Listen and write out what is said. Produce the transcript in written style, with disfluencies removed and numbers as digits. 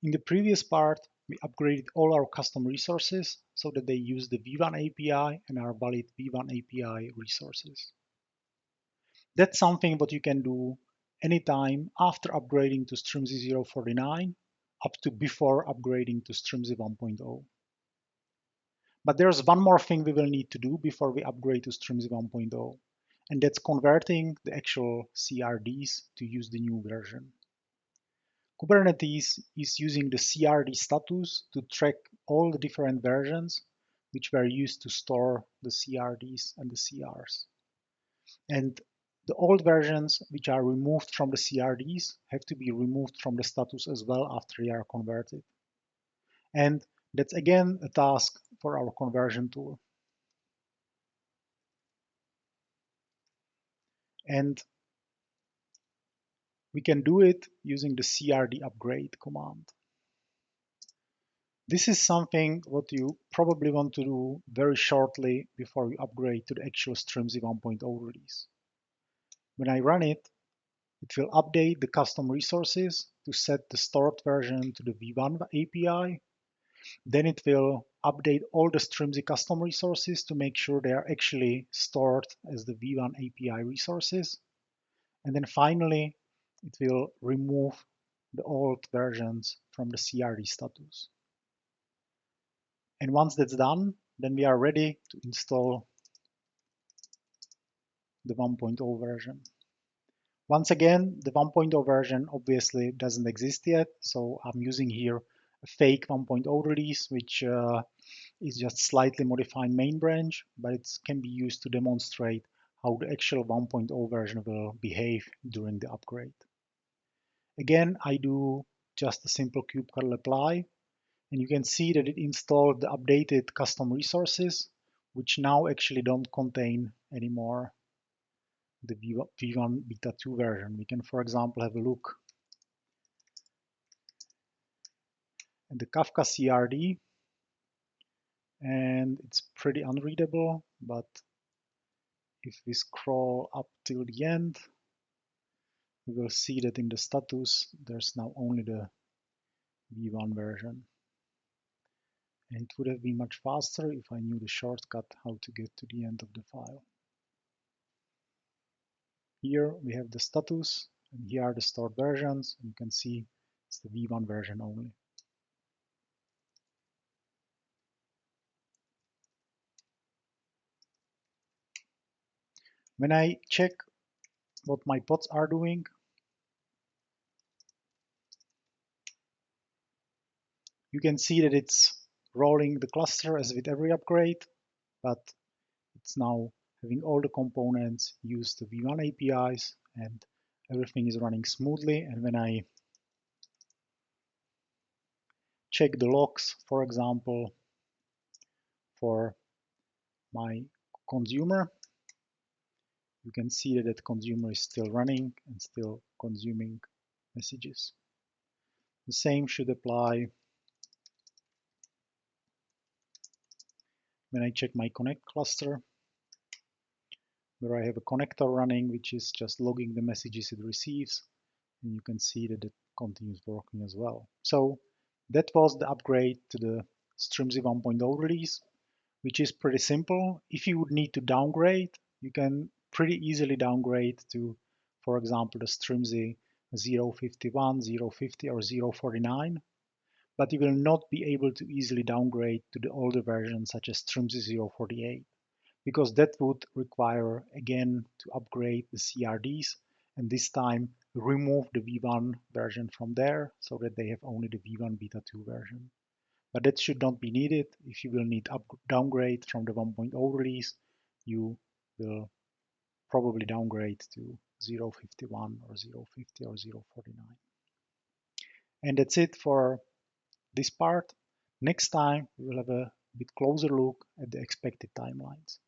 In the previous part, we upgraded all our custom resources so that they use the V1 API and are valid V1 API resources. That's something what you can do anytime after upgrading to Strimzi 049 up to before upgrading to Strimzi 1.0. But there's one more thing we will need to do before we upgrade to Strimzi 1.0, and that's converting the actual CRDs to use the new version. Kubernetes is using the CRD status to track all the different versions which were used to store the CRDs and the CRs. And the old versions which are removed from the CRDs have to be removed from the status as well after they are converted. And that's again a task for our conversion tool. And we can do it using the CRD upgrade command. This is something what you probably want to do very shortly before you upgrade to the actual Strimzi 1.0 release. When I run it, it will update the custom resources to set the stored version to the V1 API. Then it will update all the Strimzi custom resources to make sure they are actually stored as the V1 API resources. And then finally, it will remove the old versions from the CRD status. And once that's done, then we are ready to install the 1.0 version. Once again, the 1.0 version obviously doesn't exist yet, so I'm using here a fake 1.0 release, which is just slightly modified main branch, but it can be used to demonstrate how the actual 1.0 version will behave during the upgrade. Again, I do just a simple kubectl apply, and you can see that it installed the updated custom resources, which now actually don't contain anymore the V1 Beta 2 version. We can, for example, have a look at the Kafka CRD, and it's pretty unreadable, but if we scroll up till the end, we will see that in the status, there's now only the V1 version. And it would have been much faster if I knew the shortcut how to get to the end of the file. Here we have the status, and here are the stored versions. And you can see it's the V1 version only. When I check what my pods are doing, you can see that it's rolling the cluster as with every upgrade, but it's now having all the components use the V1 APIs, and everything is running smoothly. And when I check the logs, for example, for my consumer, you can see that that consumer is still running and still consuming messages. The same should apply when I check my connect cluster, where I have a connector running, which is just logging the messages it receives. And you can see that it continues working as well. So that was the upgrade to the Strimzi 1.0 release, which is pretty simple. If you would need to downgrade, you can pretty easily downgrade to, for example, the Strimzi 051, 050, or 049, but you will not be able to easily downgrade to the older versions such as Strimzi 048, because that would require, again, to upgrade the CRDs, and this time remove the V1 version from there so that they have only the V1 Beta 2 version. But that should not be needed. If you will need downgrade from the 1.0 release, you will probably downgrade to 051 or 050 or 049. And that's it for this part. Next time, we will have a bit closer look at the expected timelines.